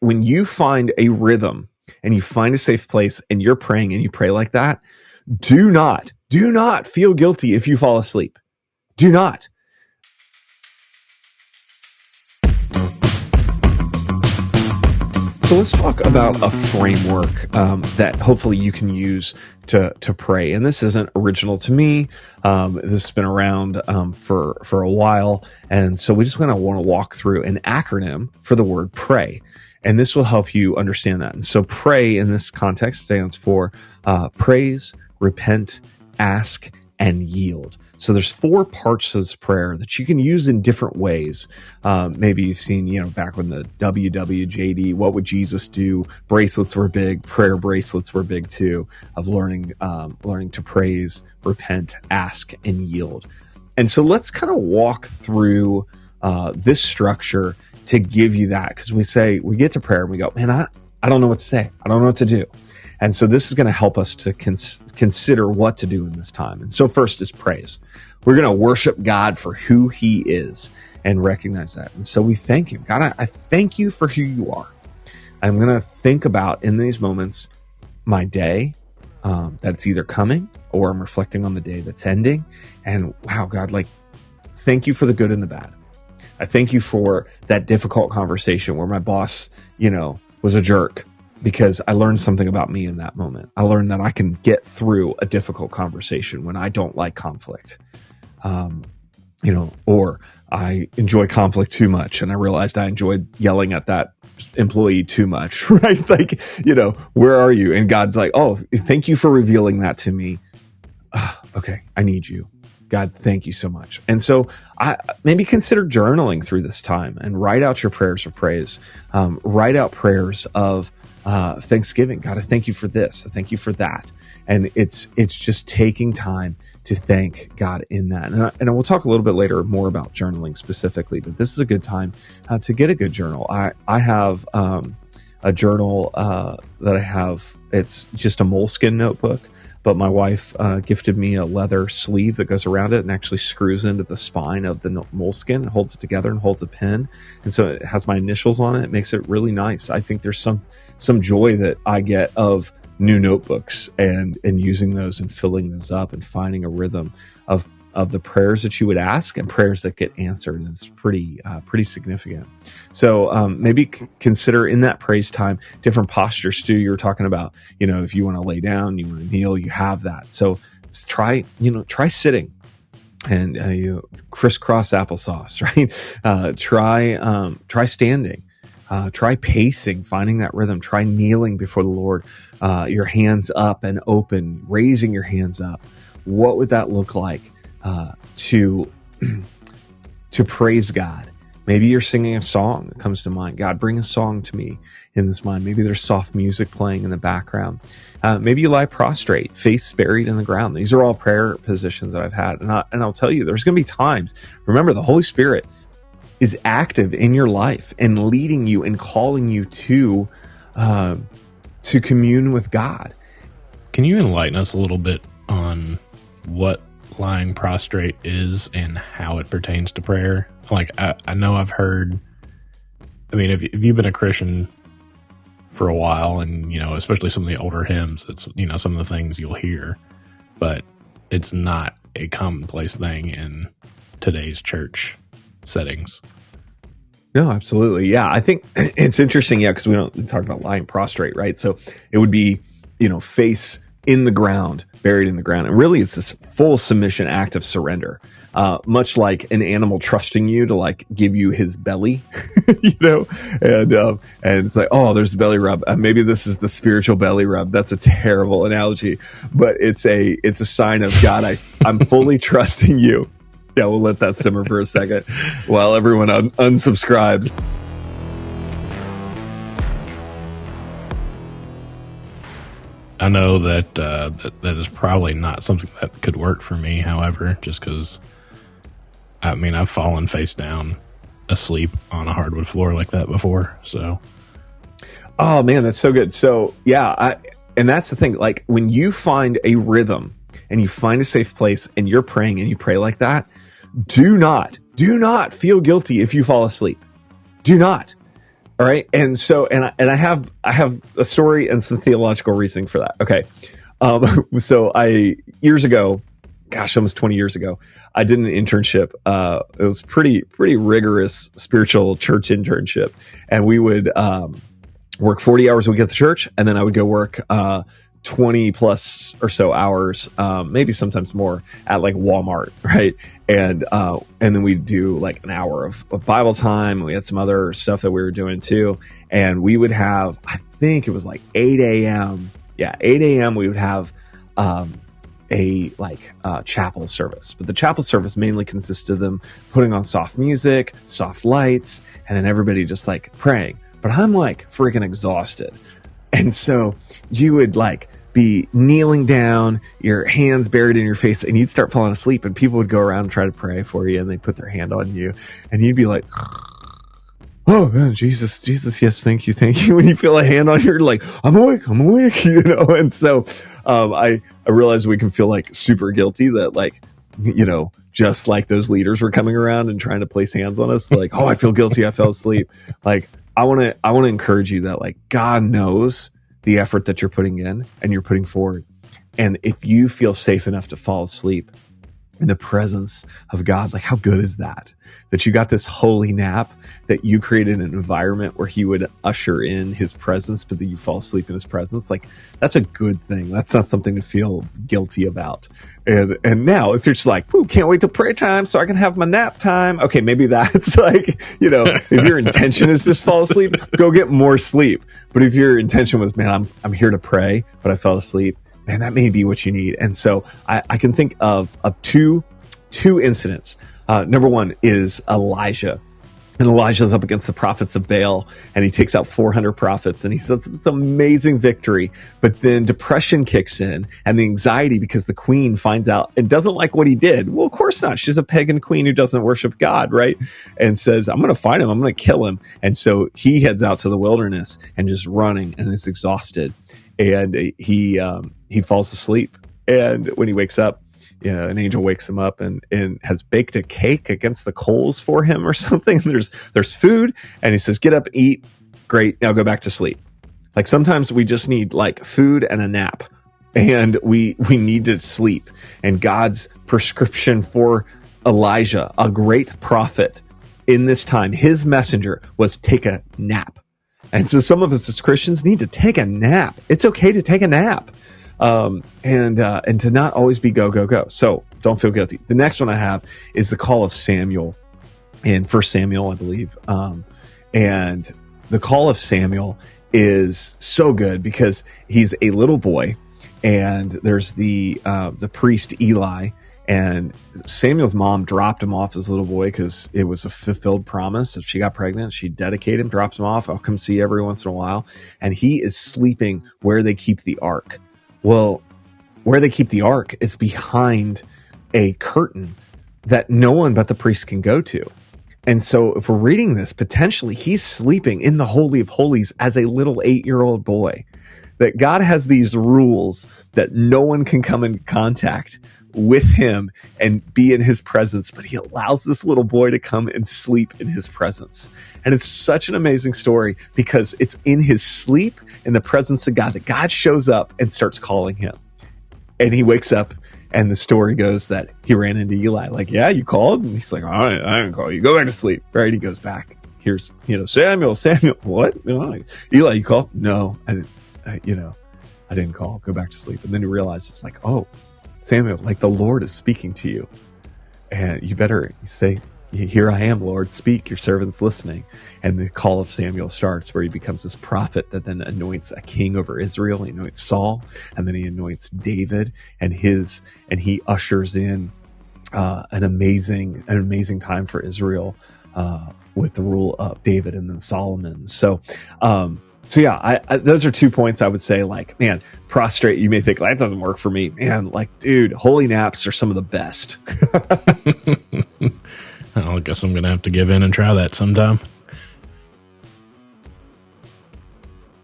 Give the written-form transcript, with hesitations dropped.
when you find a rhythm and you find a safe place and you're praying and you pray like that, do not feel guilty if you fall asleep. Do not. So let's talk about a framework that hopefully you can use to pray. And this isn't original to me. This has been around for a while. And so we just want to walk through an acronym for the word pray. And this will help you understand that. And so pray in this context stands for praise, repent, ask, and yield. So there's 4 parts to this prayer that you can use in different ways. Maybe you've seen, back when the WWJD, what would Jesus do? Bracelets were big. Prayer bracelets were big too, of learning to praise, repent, ask, and yield. And so let's kind of walk through this structure to give you that, because we get to prayer and we go, man, I don't know what to say. I don't know what to do. And so this is going to help us to consider what to do in this time. And so first is praise. We're going to worship God for who he is and recognize that. And so we thank him. God, I thank you for who you are. I'm going to think about in these moments my day, that it's either coming or I'm reflecting on the day that's ending. And wow, God, thank you for the good and the bad. I thank you for that difficult conversation where my boss, was a jerk, because I learned something about me in that moment. I learned that I can get through a difficult conversation when I don't like conflict, or I enjoy conflict too much. And I realized I enjoyed yelling at that employee too much, right? Where are you? And God's like, oh, thank you for revealing that to me. Okay, I need you. God, thank you so much. And so I maybe consider journaling through this time and write out your prayers of praise. Write out prayers of thanksgiving. God, I thank you for this. I thank you for that. And it's just taking time to thank God in that. And we'll talk a little bit later more about journaling specifically, but this is a good time to get a good journal. I have a journal that I have. It's just a moleskin notebook, but my wife gifted me a leather sleeve that goes around it and actually screws into the spine of the moleskin and holds it together and holds a pen. And so it has my initials on it. It makes it really nice. I think there's some joy that I get of new notebooks and using those and filling those up and finding a rhythm of the prayers that you would ask and prayers that get answered. And it's pretty significant. So maybe consider in that praise time different postures too. You're talking about, if you want to lay down, you want to kneel, you have that. So try sitting and crisscross applesauce, right? Try standing. Try pacing, finding that rhythm. Try kneeling before the Lord, your hands up and open, raising your hands up. What would that look like to praise God? Maybe you're singing a song that comes to mind. God, bring a song to me in this mind. Maybe there's soft music playing in the background. Maybe you lie prostrate, face buried in the ground. These are all prayer positions that I've had. And I'll tell you, there's going to be times. Remember, the Holy Spirit is active in your life and leading you and calling you to commune with God. Can you enlighten us a little bit on what lying prostrate is and how it pertains to prayer? I know I've heard, if you've been a Christian for a while and, especially some of the older hymns, it's, some of the things you'll hear, but it's not a commonplace thing in today's church settings. No, absolutely. Yeah. I think it's interesting. Yeah. Cause we don't talk about lying prostrate, right? So it would be, face in the ground, buried in the ground. And really it's this full submission act of surrender. Much like an animal trusting you to give you his belly, and it's like, oh, there's the belly rub. Maybe this is the spiritual belly rub. That's a terrible analogy, but it's a sign of God. I'm fully trusting you. Yeah, we'll let that simmer for a second while everyone unsubscribes. I know that that is probably not something that could work for me. However, just because, I've fallen face down asleep on a hardwood floor like that before. So, oh man, that's so good. So yeah, and that's the thing. When you find a rhythm and you find a safe place and you're praying and you pray like that, do not feel guilty if you fall asleep. Do not. All right. And so, and I have a story and some theological reasoning for that. Okay. So years ago, gosh, almost 20 years ago, I did an internship. It was pretty rigorous spiritual church internship. And we would, work 40 hours a week at the church. And then I would go work, 20 plus or so hours, maybe sometimes more at like Walmart. Right. And then we'd do like an hour of Bible time. And we had some other stuff that we were doing too. And we would have, I think it was like 8 a.m. Yeah. 8 a.m. we would have, chapel service, but the chapel service mainly consisted of them putting on soft music, soft lights, and then everybody just like praying. But I'm like freaking exhausted. And so you would like be kneeling down, your hands buried in your face, and you'd start falling asleep, and people would go around and try to pray for you, and they'd put their hand on you, and you'd be like, oh man, Jesus, yes, thank you. When you feel a hand on you, you're like, I'm awake, you know? And so I realized we can feel like super guilty that like, you know, just like those leaders were coming around and trying to place hands on us, like, oh, I feel guilty, I fell asleep. Like, I want to encourage you that like God knows the effort that you're putting in and you're putting forward. And if you feel safe enough to fall asleep in the presence of God, like how good is that? That you got this holy nap, that you created an environment where he would usher in his presence, but that you fall asleep in his presence. Like that's a good thing. That's not something to feel guilty about. And now if you're just like, ooh, can't wait till prayer time so I can have my nap time. Okay, maybe that's like, you know, if your intention is just fall asleep, go get more sleep. But if your intention was, man, I'm here to pray, but I fell asleep, man, that may be what you need. And so I can think of two incidents. Number one is Elijah. And Elijah's up against the prophets of Baal, and he takes out 400 prophets, and he says it's amazing victory. But then depression kicks in, and the anxiety because the queen finds out and doesn't like what he did. Well, of course not. She's a pagan queen who doesn't worship God, right? And says, I'm going to find him. I'm going to kill him. And so he heads out to the wilderness and just running and is exhausted. And he falls asleep. And when he wakes up, you know, an angel wakes him up and has baked a cake against the coals for him or something. There's food, and he says, get up, eat. Great. Now go back to sleep. Like sometimes we just need like food and a nap, and we need to sleep. And God's prescription for Elijah, a great prophet in this time, his messenger was take a nap. And so some of us as Christians need to take a nap. It's okay to take a nap. And to not always be go. So don't feel guilty. The next one I have is the call of Samuel in 1 Samuel, I believe. And the call of Samuel is so good because he's a little boy, and there's the priest Eli, and Samuel's mom dropped him off as a little boy because it was a fulfilled promise. If she got pregnant, she'd dedicate him, drops him off. I'll come see you every once in a while. And he is sleeping where they keep the ark. Well, where they keep the ark is behind a curtain that no one but the priest can go to. And so if we're reading this, potentially he's sleeping in the Holy of Holies as a little 8-year-old boy. That God has these rules that no one can come in contact with him and be in his presence, but he allows this little boy to come and sleep in his presence. And it's such an amazing story because it's in his sleep, in the presence of God, that God shows up and starts calling him. And he wakes up, and the story goes that he ran into Eli, like, yeah, you called? And he's like, I didn't call you. Go back to sleep. Right? He goes back. Here's, Samuel, what? Eli, you called? No, I didn't. I didn't call. Go back to sleep. And then he realized it's like, oh, Samuel, like the Lord is speaking to you, and you better say, here I am, Lord, speak, your servant's listening. And the call of Samuel starts where he becomes this prophet that then anoints a king over Israel. He anoints Saul, and then he anoints David, and he ushers in an amazing time for Israel with the rule of David and then Solomon. So yeah, those are 2 points I would say, like, man, prostrate, you may think, that doesn't work for me. Man, like, dude, holy naps are some of the best. I guess I'm going to have to give in and try that sometime.